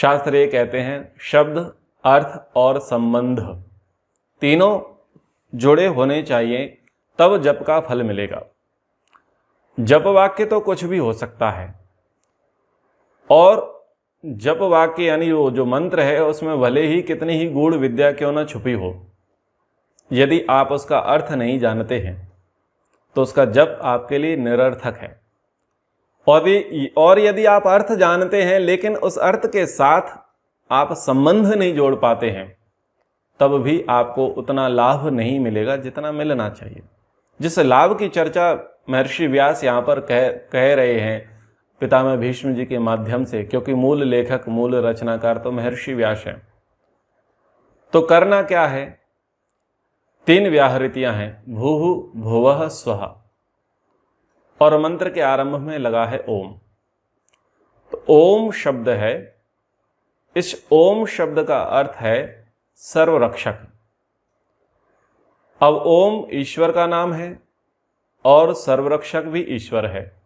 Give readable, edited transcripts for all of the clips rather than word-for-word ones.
शास्त्र ये कहते हैं शब्द, अर्थ और संबंध तीनों जुड़े होने चाहिए, तब जप का फल मिलेगा। जप वाक्य तो कुछ भी हो सकता है, और जप वाक्य यानी वो जो मंत्र है उसमें भले ही कितनी ही गूढ़ विद्या क्यों न छुपी हो, यदि आप उसका अर्थ नहीं जानते हैं तो उसका जप आपके लिए निरर्थक है। और यदि आप अर्थ जानते हैं लेकिन उस अर्थ के साथ आप संबंध नहीं जोड़ पाते हैं, तब भी आपको उतना लाभ नहीं मिलेगा जितना मिलना चाहिए। जिस लाभ की चर्चा महर्षि व्यास यहाँ पर कह रहे हैं पितामह भीष्म जी के माध्यम से, क्योंकि मूल लेखक मूल रचनाकार तो महर्षि व्यास हैं। तो करना क्या है? 3 व्याहृतियां हैं, भूहु भुवः स्वः, और मंत्र के आरंभ में लगा है ओम। तो ओम शब्द है, इस ओम शब्द का अर्थ है सर्वरक्षक। अब ओम ईश्वर का नाम है और सर्वरक्षक भी ईश्वर है,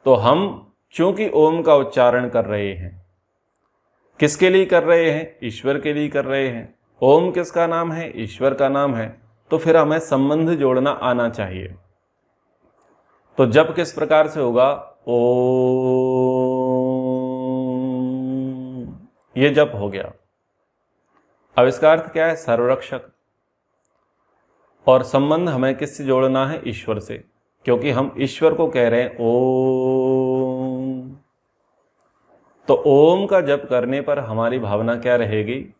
तो हम चूंकि ओम का उच्चारण कर रहे हैं, किसके लिए कर रहे हैं? ईश्वर के लिए कर रहे हैं। ओम किसका नाम है? ईश्वर का नाम है। तो फिर हमें संबंध जोड़ना आना चाहिए। तो जप किस प्रकार से होगा? ओम, ये जप हो गया। अब इसका अर्थ क्या है? सर्वरक्षक। और संबंध हमें किससे जोड़ना है? ईश्वर से, क्योंकि हम ईश्वर को कह रहे हैं ओम। तो ओम का जप करने पर हमारी भावना क्या रहेगी?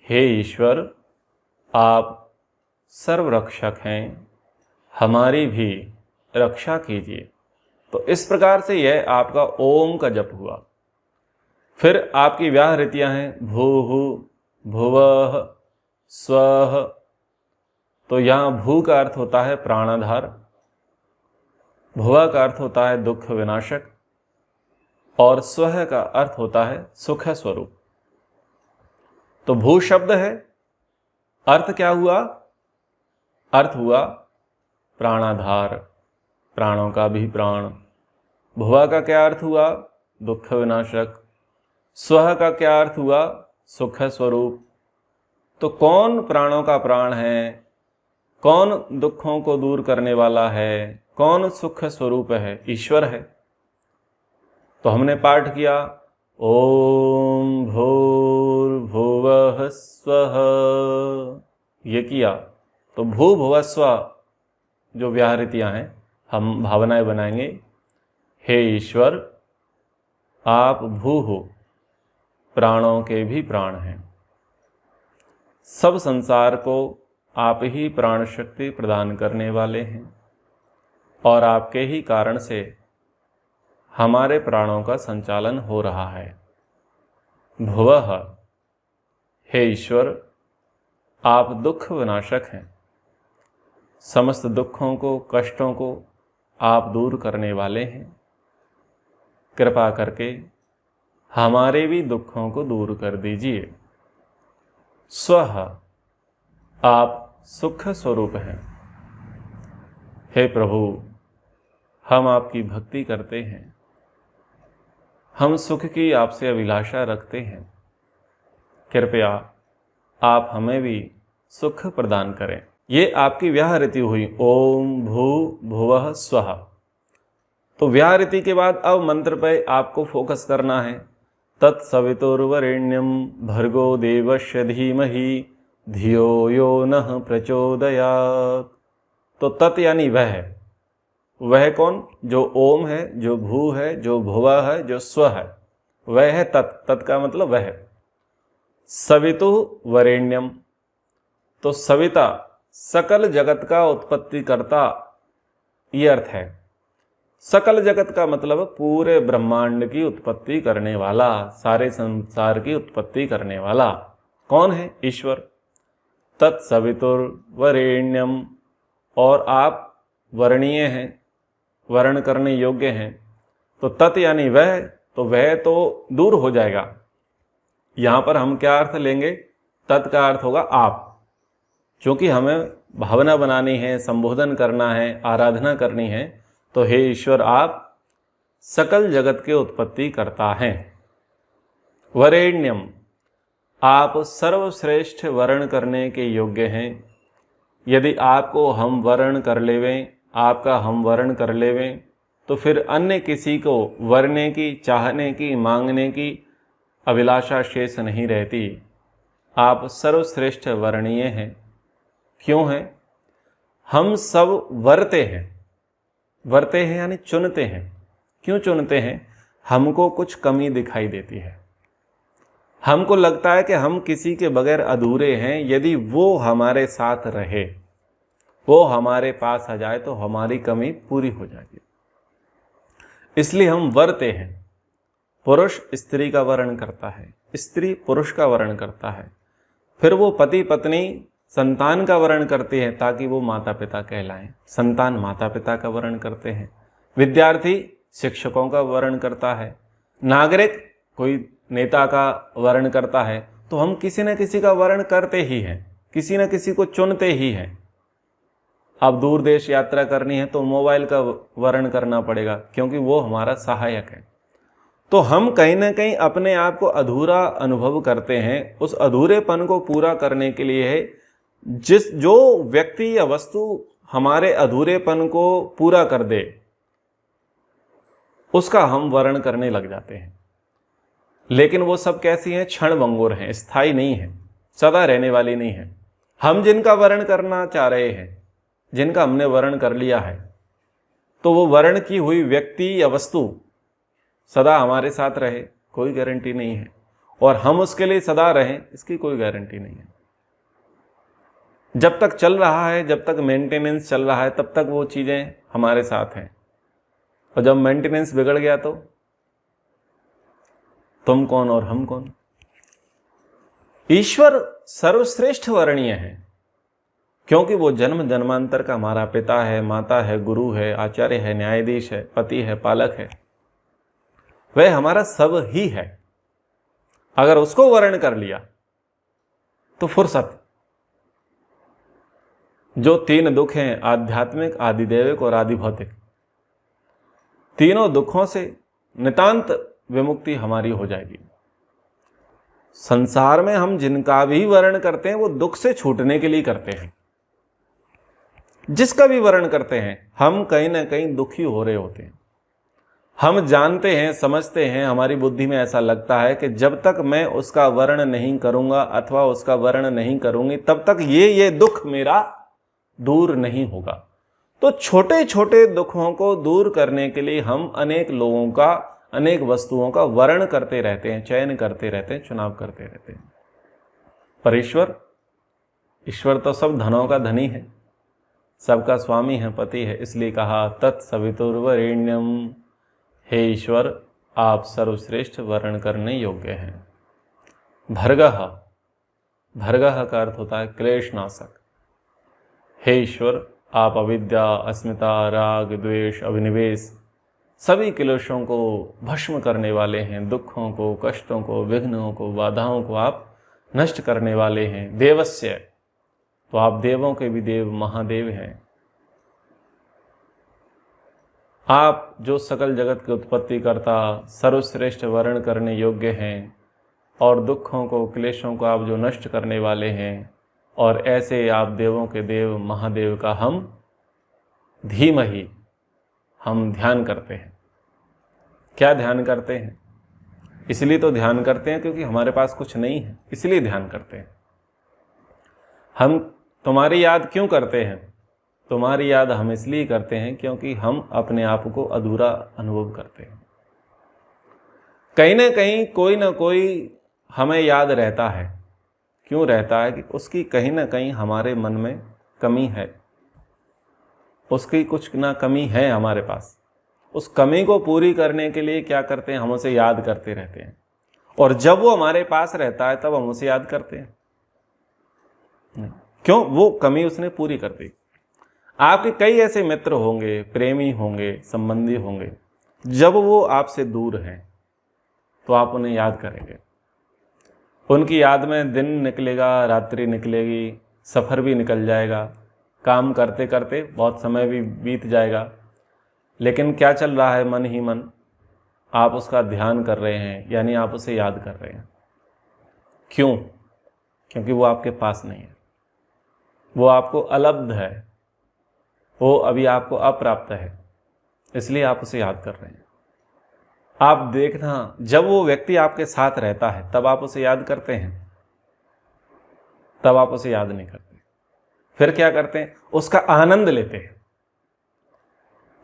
हे ईश्वर, आप सर्वरक्षक हैं, हमारी भी रक्षा कीजिए। तो इस प्रकार से यह आपका ओम का जप हुआ। फिर आपकी व्याहृतियां हैं भूहु भुवः स्वः। तो यहां भू का अर्थ होता है प्राणाधार, भुवा का अर्थ होता है दुख विनाशक, और स्वः का अर्थ होता है सुख स्वरूप। तो भू शब्द है, अर्थ क्या हुआ? अर्थ हुआ प्राणाधार, प्राणों का भी प्राण। भुवा का क्या अर्थ हुआ? दुख विनाशक। स्वः का क्या अर्थ हुआ? सुख स्वरूप। तो कौन प्राणों का प्राण है? कौन दुखों को दूर करने वाला है? कौन सुख स्वरूप है? ईश्वर है। तो हमने पाठ किया ओम भूर्भुवः स्वः, ये किया। तो भू भुवः स्वः जो व्याहृतियां हैं, हम भावनाएं बनाएंगे। हे ईश्वर, आप भू हो, प्राणों के भी प्राण हैं, सब संसार को आप ही प्राण शक्ति प्रदान करने वाले हैं, और आपके ही कारण से हमारे प्राणों का संचालन हो रहा है। भुवः, हे ईश्वर, आप दुख विनाशक हैं, समस्त दुखों को कष्टों को आप दूर करने वाले हैं। कृपा करके हमारे भी दुखों को दूर कर दीजिए। स्वः, आप सुख स्वरूप हैं। हे प्रभु, हम आपकी भक्ति करते हैं, हम सुख की आपसे अभिलाषा रखते हैं। कृपया आप हमें भी सुख प्रदान करें। ये आपकी व्याहृति हुई ओम भू भुवः स्वः। तो व्याहृति के बाद अब मंत्र पे आपको फोकस करना है। तत्सवितुर्वरेण्यं भर्गो देवस्य धीमहि धियो यो नः प्रचोदयात्। तो तत् यानी वह कौन? जो ओम है, जो भू है, जो भुवा है, जो स्व है, वह है तत्। तत् का मतलब वह। सवितु वरेण्यम, तो सविता सकल जगत का उत्पत्ति करता, ये अर्थ है। सकल जगत का मतलब पूरे ब्रह्मांड की उत्पत्ति करने वाला, सारे संसार की उत्पत्ति करने वाला कौन है? ईश्वर। तत्सवितुर्वरेण्यम, और आप वर्णीय हैं, वर्ण करने योग्य हैं। तो तत् यानी वह, तो वह तो दूर हो जाएगा। यहां पर हम क्या अर्थ लेंगे? तत् का अर्थ होगा आप। क्योंकि हमें भावना बनानी है, संबोधन करना है, आराधना करनी है, तो हे ईश्वर, आप सकल जगत के उत्पत्ति करता हैं। वरेण्यम, आप सर्वश्रेष्ठ वर्ण करने के योग्य हैं। यदि आपको हम वर्ण कर लेवें, आपका हम वर्ण कर लेवें, तो फिर अन्य किसी को वरने की, चाहने की, मांगने की अभिलाषा शेष नहीं रहती। आप सर्वश्रेष्ठ वर्णीय हैं। क्यों हैं? हम सब वरते हैं। वरते हैं यानी चुनते हैं। क्यों चुनते हैं? हमको कुछ कमी दिखाई देती है। हमको लगता है कि हम किसी के बगैर अधूरे हैं। यदि वो हमारे साथ रहे, वो हमारे पास आ जाए, तो हमारी कमी पूरी हो जाएगी। इसलिए हम वरते हैं। पुरुष स्त्री का वर्ण करता है, स्त्री पुरुष का वर्ण करता है, फिर वो पति पत्नी संतान का वर्ण करती है ताकि वो माता पिता कहलाएं। संतान माता पिता का वर्ण करते हैं। विद्यार्थी शिक्षकों का वर्ण करता है। नागरिक कोई नेता का वर्ण करता है। तो हम किसी न किसी का वर्ण करते ही हैं, किसी न किसी को चुनते ही हैं। अब दूर देश यात्रा करनी है तो मोबाइल का वर्ण करना पड़ेगा, क्योंकि वो हमारा सहायक है। तो हम कहीं ना कहीं अपने आप को अधूरा अनुभव करते हैं। उस अधूरेपन को पूरा करने के लिए जो व्यक्ति या वस्तु हमारे अधूरेपन को पूरा कर दे, उसका हम वर्ण करने लग जाते हैं। लेकिन वो सब कैसी हैं? क्षणभंगुर हैं, स्थायी नहीं है, सदा रहने वाली नहीं है। हम जिनका वर्ण करना चाह रहे हैं, जिनका हमने वर्ण कर लिया है, तो वो वर्ण की हुई व्यक्ति या वस्तु सदा हमारे साथ रहे, कोई गारंटी नहीं है। और हम उसके लिए सदा रहें, इसकी कोई गारंटी नहीं है। जब तक चल रहा है, जब तक मेंटेनेंस चल रहा है, तब तक वो चीजें हमारे साथ हैं। और जब मेंटेनेंस बिगड़ गया तो तुम कौन और हम कौन? ईश्वर सर्वश्रेष्ठ वर्णीय है, क्योंकि वो जन्म जन्मांतर का हमारा पिता है, माता है, गुरु है, आचार्य है, न्यायाधीश है, पति है, पालक है। वह हमारा सब ही है। अगर उसको वर्ण कर लिया तो फुर्सत। जो तीन दुख हैं, आध्यात्मिक, आदिदैविक और आदि भौतिक, तीनों दुखों से नितांत विमुक्ति हमारी हो जाएगी। संसार में हम जिनका भी वर्ण करते हैं वो दुख से छूटने के लिए करते हैं। जिसका भी वर्ण करते हैं हम कहीं ना कहीं दुखी हो रहे होते हैं। हम जानते हैं, समझते हैं, हमारी बुद्धि में ऐसा लगता है कि जब तक मैं उसका वर्ण नहीं करूंगा अथवा उसका वर्ण नहीं करूंगी, तब तक ये दुख मेरा दूर नहीं होगा। तो छोटे छोटे दुखों को दूर करने के लिए हम अनेक लोगों का, अनेक वस्तुओं का वर्ण करते रहते हैं, चयन करते रहते हैं, चुनाव करते रहते हैं। पर ईश्वर तो सब धनों का धनी है, सबका स्वामी है, पति है। इसलिए कहा तत्सवितुर्वरेण्यम, हे ईश्वर आप सर्वश्रेष्ठ वर्ण करने योग्य हैं। भर्गः, भर्गः का अर्थ होता है क्लेश नाशक। हे ईश्वर आप अविद्या, अस्मिता, राग, द्वेष, अभिनिवेश सभी क्लेशों को भस्म करने वाले हैं। दुखों को, कष्टों को, विघ्नों को, बाधाओं को आप नष्ट करने वाले हैं। देवस्य, तो आप देवों के भी देव, महादेव हैं। आप जो सकल जगत की उत्पत्ति करता, सर्वश्रेष्ठ वर्ण करने योग्य हैं, और दुखों को, क्लेशों को आप जो नष्ट करने वाले हैं। और ऐसे आप देवों के देव, महादेव का हम धीमहि, हम ध्यान करते हैं। क्या ध्यान करते हैं? इसलिए तो ध्यान करते हैं क्योंकि हमारे पास कुछ नहीं है, इसलिए ध्यान करते हैं। हम तुम्हारी याद क्यों करते हैं? तुम्हारी याद हम इसलिए करते हैं क्योंकि हम अपने आप को अधूरा अनुभव करते हैं। कहीं ना कहीं कोई ना कोई हमें याद रहता है। क्यों रहता है? कि उसकी कहीं ना कहीं हमारे मन में कमी है, उसकी कुछ ना कमी है हमारे पास। उस कमी को पूरी करने के लिए क्या करते हैं? हम उसे याद करते रहते हैं। और जब वो हमारे पास रहता है तब हम उसे याद करते हैं। क्यों? वो कमी उसने पूरी कर दी। आपके कई ऐसे मित्र होंगे, प्रेमी होंगे, संबंधी होंगे, जब वो आपसे दूर हैं तो आप उन्हें याद करेंगे। उनकी याद में दिन निकलेगा, रात्रि निकलेगी, सफ़र भी निकल जाएगा, काम करते करते बहुत समय भी बीत जाएगा। लेकिन क्या चल रहा है? मन ही मन आप उसका ध्यान कर रहे हैं, यानी आप उसे याद कर रहे हैं। क्यों? क्योंकि वो आपके पास नहीं है, वो आपको अलब्ध है, वो अभी आपको अप्राप्त है, इसलिए आप उसे याद कर रहे हैं। आप देखना, जब वो व्यक्ति आपके साथ रहता है तब आप उसे याद करते हैं, तब आप उसे याद नहीं करते। फिर क्या करते हैं? उसका आनंद लेते हैं।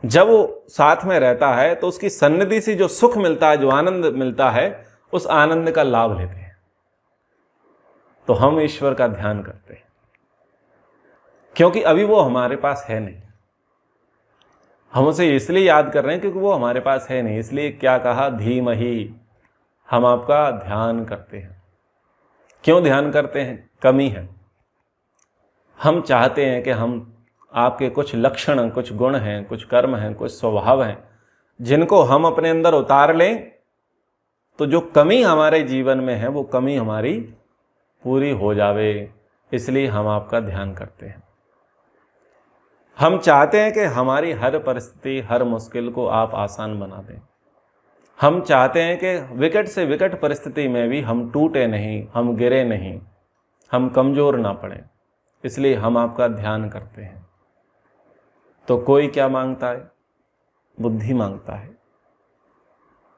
जब वो साथ में रहता है तो उसकी सन्निधि से जो सुख मिलता है, जो आनंद मिलता है, उस आनंद का लाभ लेते हैं। तो हम ईश्वर का ध्यान करते हैं क्योंकि अभी वो हमारे पास है नहीं। हम उसे इसलिए याद कर रहे हैं क्योंकि वो हमारे पास है नहीं, इसलिए क्या कहा? धीमहि, हम आपका ध्यान करते हैं। क्यों ध्यान करते हैं? कमी है। हम चाहते हैं कि हम आपके कुछ लक्षण, कुछ गुण हैं, कुछ कर्म हैं, कुछ स्वभाव हैं, जिनको हम अपने अंदर उतार लें तो जो कमी हमारे जीवन में है वो कमी हमारी पूरी हो जावे। इसलिए हम आपका ध्यान करते हैं। हम चाहते हैं कि हमारी हर परिस्थिति, हर मुश्किल को आप आसान बना दें। हम चाहते हैं कि विकट से विकट परिस्थिति में भी हम टूटे नहीं, हम गिरे नहीं, हम कमज़ोर ना पड़े, इसलिए हम आपका ध्यान करते हैं। तो कोई क्या मांगता है? बुद्धि मांगता है।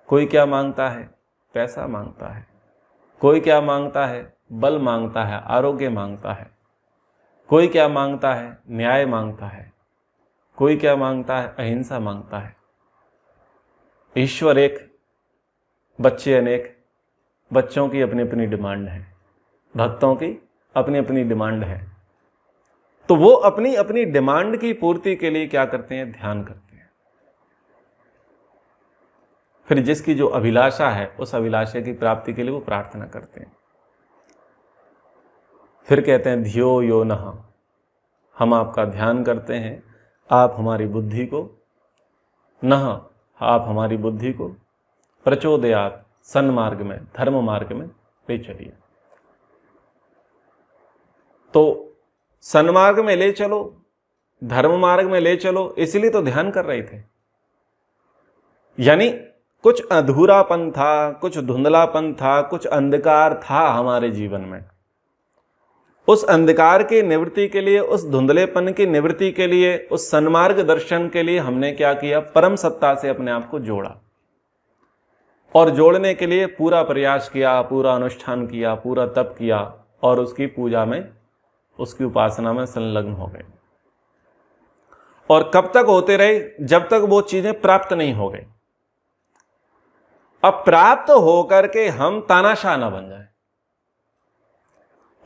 कोई क्या मांगता है? पैसा मांगता है। कोई क्या मांगता है? बल मांगता है, आरोग्य मांगता है। कोई क्या मांगता है? न्याय मांगता है। कोई क्या मांगता है? अहिंसा मांगता है। ईश्वर एक, बच्चे अनेक। बच्चों की अपनी अपनी डिमांड है, भक्तों की अपनी अपनी डिमांड है। तो वो अपनी अपनी डिमांड की पूर्ति के लिए क्या करते हैं? ध्यान करते हैं। फिर जिसकी जो अभिलाषा है उस अभिलाषा की प्राप्ति के लिए वो प्रार्थना करते हैं। फिर कहते हैं धियो यो नः, हम आपका ध्यान करते हैं, आप हमारी बुद्धि को, नः, आप हमारी बुद्धि को प्रचोदयात, सन्मार्ग में, धर्म मार्ग में ले चलिए। तो सन्मार्ग में ले चलो, धर्म मार्ग में ले चलो, इसलिए तो ध्यान कर रहे थे। यानी कुछ अधूरापन था, कुछ धुंधलापन था, कुछ अंधकार था हमारे जीवन में। उस अंधकार की निवृत्ति के लिए, उस धुंधलेपन की निवृत्ति के लिए, उस सन्मार्ग दर्शन के लिए हमने क्या किया? परम सत्ता से अपने आप को जोड़ा, और जोड़ने के लिए पूरा प्रयास किया, पूरा अनुष्ठान किया, पूरा तप किया, और उसकी पूजा में, उसकी उपासना में संलग्न हो गए। और कब तक होते रहे? जब तक वो चीजें प्राप्त नहीं हो गई। अब प्राप्त होकर के हम तानाशाह ना बन जाए।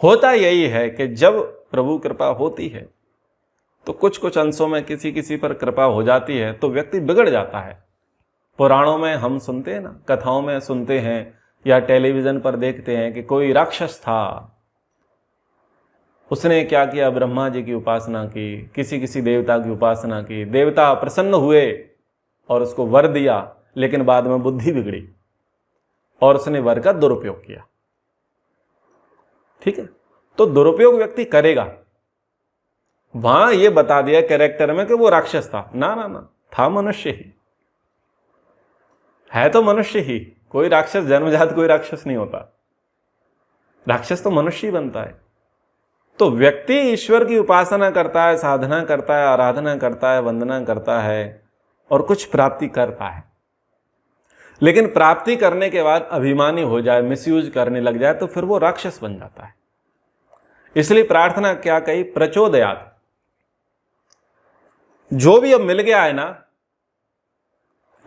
होता यही है कि जब प्रभु कृपा होती है तो कुछ कुछ अंशों में किसी किसी पर कृपा हो जाती है तो व्यक्ति बिगड़ जाता है। पुराणों में हम सुनते हैं ना, कथाओं में सुनते हैं या टेलीविजन पर देखते हैं कि कोई राक्षस था, उसने क्या किया? ब्रह्मा जी की उपासना की, किसी किसी देवता की उपासना की, देवता प्रसन्न हुए और उसको वर दिया, लेकिन बाद में बुद्धि बिगड़ी और उसने वर का दुरुपयोग किया। ठीक है, तो दुरुपयोग व्यक्ति करेगा। वहां यह बता दिया कैरेक्टर में कि वो राक्षस था, ना ना ना, था मनुष्य ही, है तो मनुष्य ही। कोई राक्षस जन्मजात कोई राक्षस नहीं होता, राक्षस तो मनुष्य ही बनता है। तो व्यक्ति ईश्वर की उपासना करता है, साधना करता है, आराधना करता है, वंदना करता है और कुछ प्राप्ति करता है, लेकिन प्राप्ति करने के बाद अभिमानी हो जाए, मिसयूज करने लग जाए, तो फिर वो राक्षस बन जाता है। इसलिए प्रार्थना क्या कही? प्रचोदयात। जो भी अब मिल गया है ना,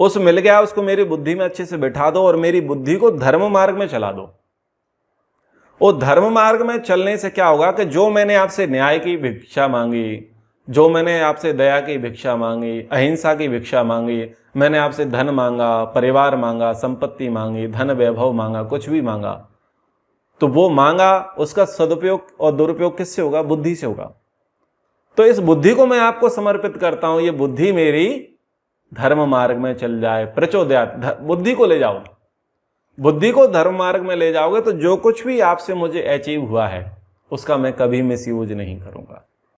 उस मिल गया उसको मेरी बुद्धि में अच्छे से बिठा दो और मेरी बुद्धि को धर्म मार्ग में चला दो। वो धर्म मार्ग में चलने से क्या होगा कि जो मैंने आपसे न्याय की भिक्षा मांगी, जो मैंने आपसे दया की भिक्षा मांगी, अहिंसा की भिक्षा मांगी, मैंने आपसे धन मांगा, परिवार मांगा, संपत्ति मांगी, धन वैभव मांगा, कुछ भी मांगा, तो वो मांगा, उसका सदुपयोग और दुरुपयोग किससे होगा? बुद्धि से होगा। तो इस बुद्धि को मैं आपको समर्पित करता हूं, ये बुद्धि मेरी धर्म मार्ग में चल जाए। प्रचोदयात, बुद्धि को ले जाओ, बुद्धि को धर्म मार्ग में ले जाओगे तो जो कुछ भी आपसे मुझे अचीव हुआ है उसका मैं कभी मिसयूज नहीं करूंगा।